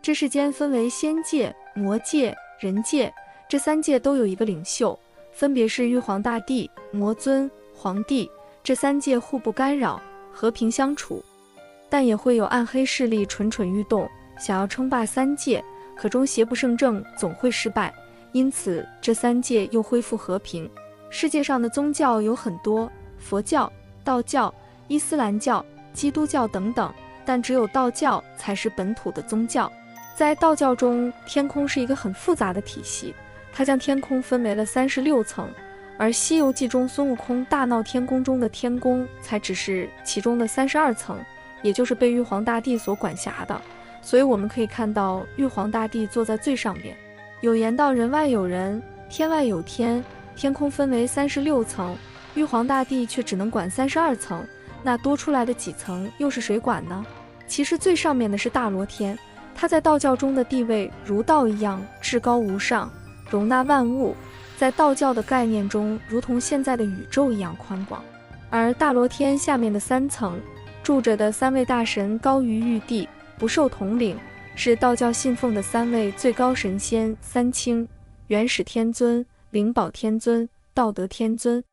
这世间分为仙界、魔界、人界，这三界都有一个领袖，分别是玉皇大帝、魔尊、皇帝。这三界互不干扰，和平相处，但也会有暗黑势力蠢蠢欲动，想要称霸三界，可终邪不胜正，总会失败。因此这三界又恢复和平。世界上的宗教有很多，佛教、道教、伊斯兰教、基督教等等，但只有道教才是本土的宗教。在道教中，天空是一个很复杂的体系，它将天空分为了36层，而《西游记》中孙悟空大闹天宫中的天宫才只是其中的32层，也就是被玉皇大帝所管辖的。所以我们可以看到玉皇大帝坐在最上边。有言道，人外有人，天外有天，天空分为36层，玉皇大帝却只能管32层，那多出来的几层又是谁管呢？其实最上面的是大罗天，他在道教中的地位如道一样至高无上，容纳万物，在道教的概念中如同现在的宇宙一样宽广。而大罗天下面的3层住着的3位大神高于玉帝，不受统领，是道教信奉的3位最高神仙三清：元始天尊、灵宝天尊、道德天尊。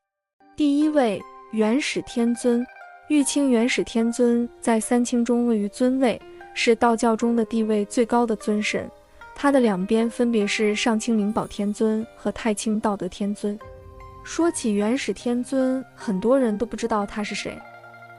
第1位元始天尊，玉清元始天尊在三清中位于尊位，是道教中的地位最高的尊神。他的两边分别是上清灵宝天尊和太清道德天尊。说起元始天尊，很多人都不知道他是谁，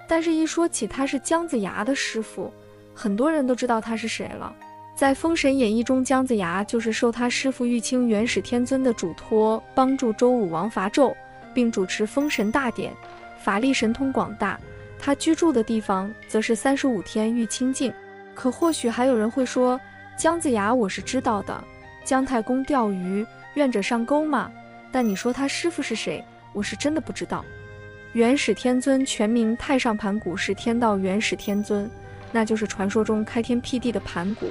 但是一说起他是姜子牙的师傅，很多人都知道他是谁了。在《封神演义》中，姜子牙就是受他师父玉清元始天尊的嘱托，帮助周武王伐纣，并主持封神大典，法力神通广大。他居住的地方则是35天玉清境。可或许还有人会说，姜子牙我是知道的，姜太公钓鱼，愿者上钩嘛。但你说他师父是谁，我是真的不知道。元始天尊全名太上盘古，是天道元始天尊，那就是传说中开天辟地的盘古。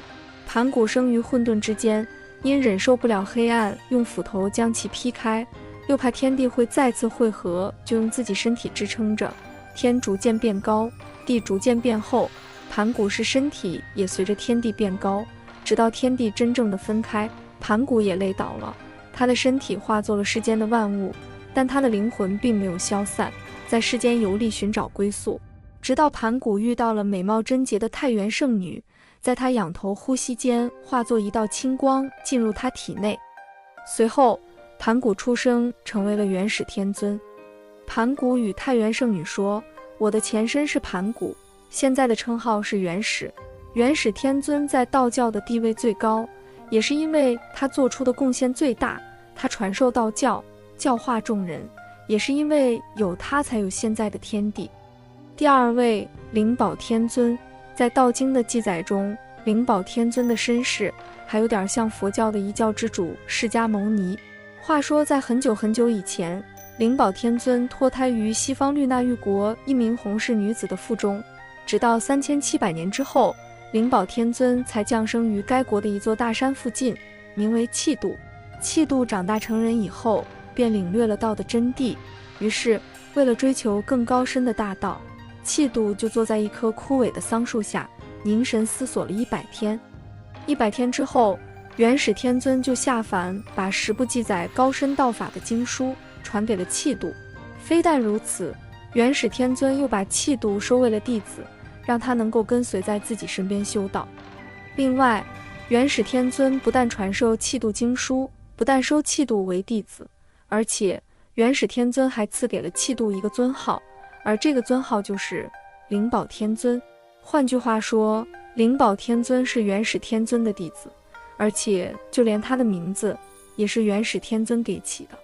盘古生于混沌之间，因忍受不了黑暗，用斧头将其劈开，又怕天地会再次汇合，就用自己身体支撑着。天逐渐变高，地逐渐变厚，盘古是身体也随着天地变高，直到天地真正的分开，盘古也累倒了。他的身体化作了世间的万物，但他的灵魂并没有消散，在世间游历寻找归宿。直到盘古遇到了美貌贞洁的太元圣女，在他仰头呼吸间化作一道青光进入他体内。随后盘古出生，成为了元始天尊。盘古与太元圣女说，我的前身是盘古，现在的称号是元始。元始天尊在道教的地位最高，也是因为他做出的贡献最大，他传授道教，教化众人，也是因为有他才有现在的天地。第2位灵宝天尊，在道经的记载中，灵宝天尊的身世还有点像佛教的一教之主释迦牟尼。话说在很久很久以前，灵宝天尊脱胎于西方绿那玉国一名洪氏女子的腹中，直到3700年之后，灵宝天尊才降生于该国的一座大山附近，名为契度。契度长大成人以后，便领略了道的真谛，于是为了追求更高深的大道，契度就坐在一棵枯萎的桑树下，凝神思索了100天。100天之后，元始天尊就下凡，把10部记载高深道法的经书传给了契度。非但如此，元始天尊又把契度收为了弟子，让他能够跟随在自己身边修道。另外，元始天尊不但传授契度经书，不但收契度为弟子，而且元始天尊还赐给了契度一个尊号，而这个尊号就是灵宝天尊。换句话说，灵宝天尊是元始天尊的弟子，而且就连他的名字也是元始天尊给起的。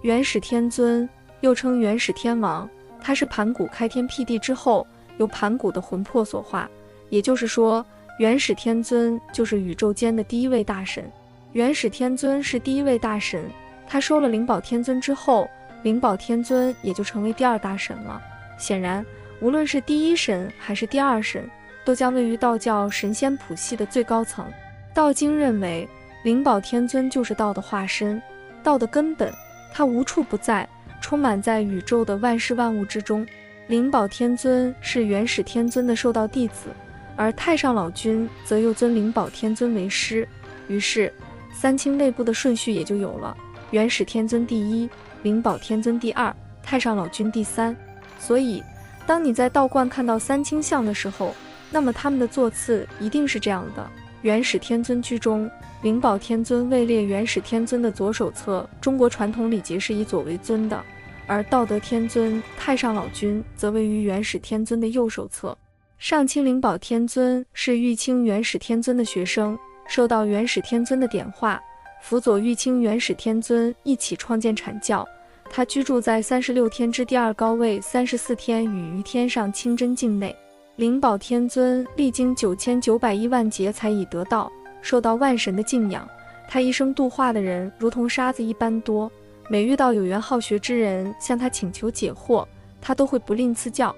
元始天尊又称元始天王，他是盘古开天辟地之后由盘古的魂魄所化，也就是说，元始天尊就是宇宙间的第1位大神。元始天尊是第1位大神，他收了灵宝天尊之后，灵宝天尊也就成为第2大神了。显然，无论是第1神还是第2神，都将位于道教神仙谱系的最高层。道经认为，灵宝天尊就是道的化身，道的根本，他无处不在，充满在宇宙的万事万物之中。灵宝天尊是元始天尊的受道弟子，而太上老君则又尊灵宝天尊为师。于是三清内部的顺序也就有了：元始天尊第一，灵宝天尊第二，太上老君第三。所以当你在道观看到三清像的时候，那么他们的座次一定是这样的：元始天尊居中，灵宝天尊位列元始天尊的左手侧，中国传统礼节是以左为尊的，而道德天尊、太上老君则位于元始天尊的右手侧。上清灵宝天尊是玉清元始天尊的学生，受到元始天尊的点化，辅佐玉清元始天尊一起创建阐教。他居住在36天之第二高位，34天与于天上清真境内。灵宝天尊历经9901万劫才已得道，受到万神的敬仰。他一生度化的人如同沙子一般多，每遇到有缘好学之人向他请求解惑，他都会不吝赐教。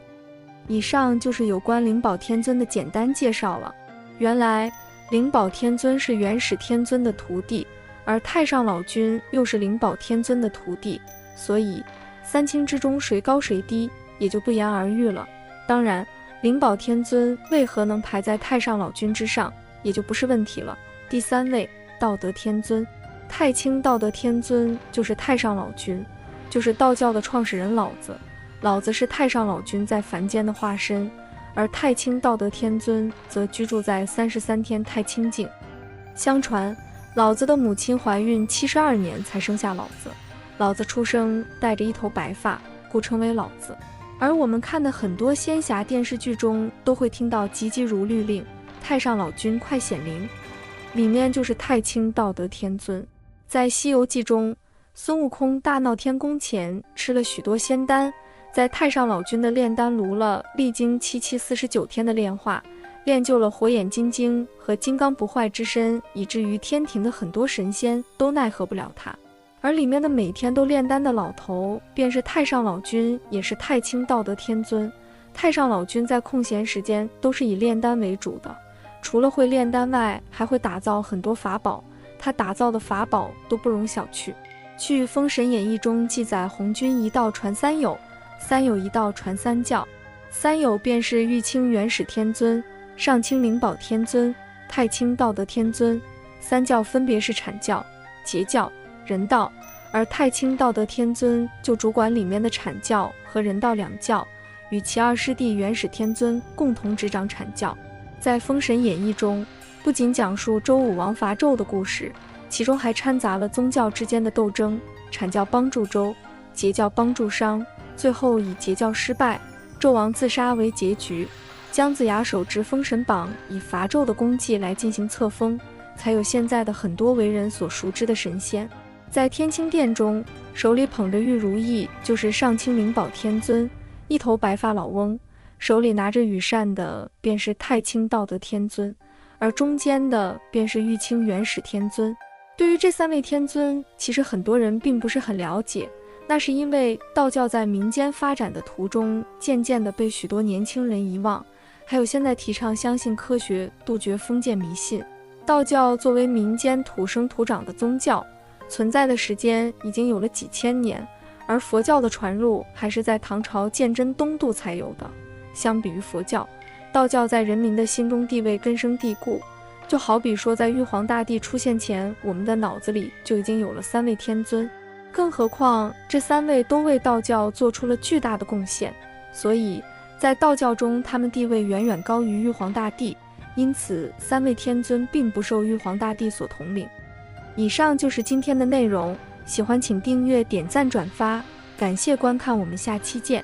以上就是有关灵宝天尊的简单介绍了。原来灵宝天尊是元始天尊的徒弟，而太上老君又是灵宝天尊的徒弟，所以三清之中谁高谁低也就不言而喻了。当然灵宝天尊为何能排在太上老君之上也就不是问题了。第三位道德天尊，太清道德天尊就是太上老君，就是道教的创始人老子。老子是太上老君在凡间的化身，而太清道德天尊则居住在33天太清境。相传老子的母亲怀孕72年才生下老子，老子出生带着一头白发，故称为老子。而我们看的很多仙侠电视剧中都会听到急急如律令，太上老君快显灵，里面就是太清道德天尊。在《西游记》中，孙悟空大闹天宫前吃了许多仙丹，在太上老君的炼丹炉了历经749天的炼化，练就了火眼金睛和金刚不坏之身，以至于天庭的很多神仙都奈何不了他。而里面的每天都炼丹的老头便是太上老君，也是太清道德天尊。太上老君在空闲时间都是以炼丹为主的，除了会炼丹外，还会打造很多法宝，他打造的法宝都不容小觑。据《封神演义》中记载，红军一道传三有，三有一道传三教。三有便是玉清元始天尊、上清灵宝天尊、太清道德天尊，三教分别是阐教、截教、人道，而太清道德天尊就主管里面的阐教和人道两教，与其二师弟元始天尊共同执掌阐教。在《封神演义》中，不仅讲述周武王伐纣的故事，其中还掺杂了宗教之间的斗争，阐教帮助周，截教帮助商，最后以截教失败，纣王自杀为结局。姜子牙手执封神榜，以伐纣的功绩来进行册封，才有现在的很多为人所熟知的神仙。在天清殿中，手里捧着玉如意就是上清灵宝天尊，一头白发老翁，手里拿着羽扇的便是太清道德天尊，而中间的便是玉清元始天尊。对于这三位天尊，其实很多人并不是很了解，那是因为道教在民间发展的途中，渐渐地被许多年轻人遗忘，还有现在提倡相信科学，杜绝封建迷信。道教作为民间土生土长的宗教，存在的时间已经有了几千年，而佛教的传入还是在唐朝鉴真东渡才有的。相比于佛教，道教在人民的心中地位根深蒂固，就好比说在玉皇大帝出现前，我们的脑子里就已经有了三位天尊，更何况这三位都为道教做出了巨大的贡献，所以在道教中他们地位远远高于玉皇大帝，因此三位天尊并不受玉皇大帝所统领。以上就是今天的内容，喜欢请订阅、点赞、转发，感谢观看，我们下期见。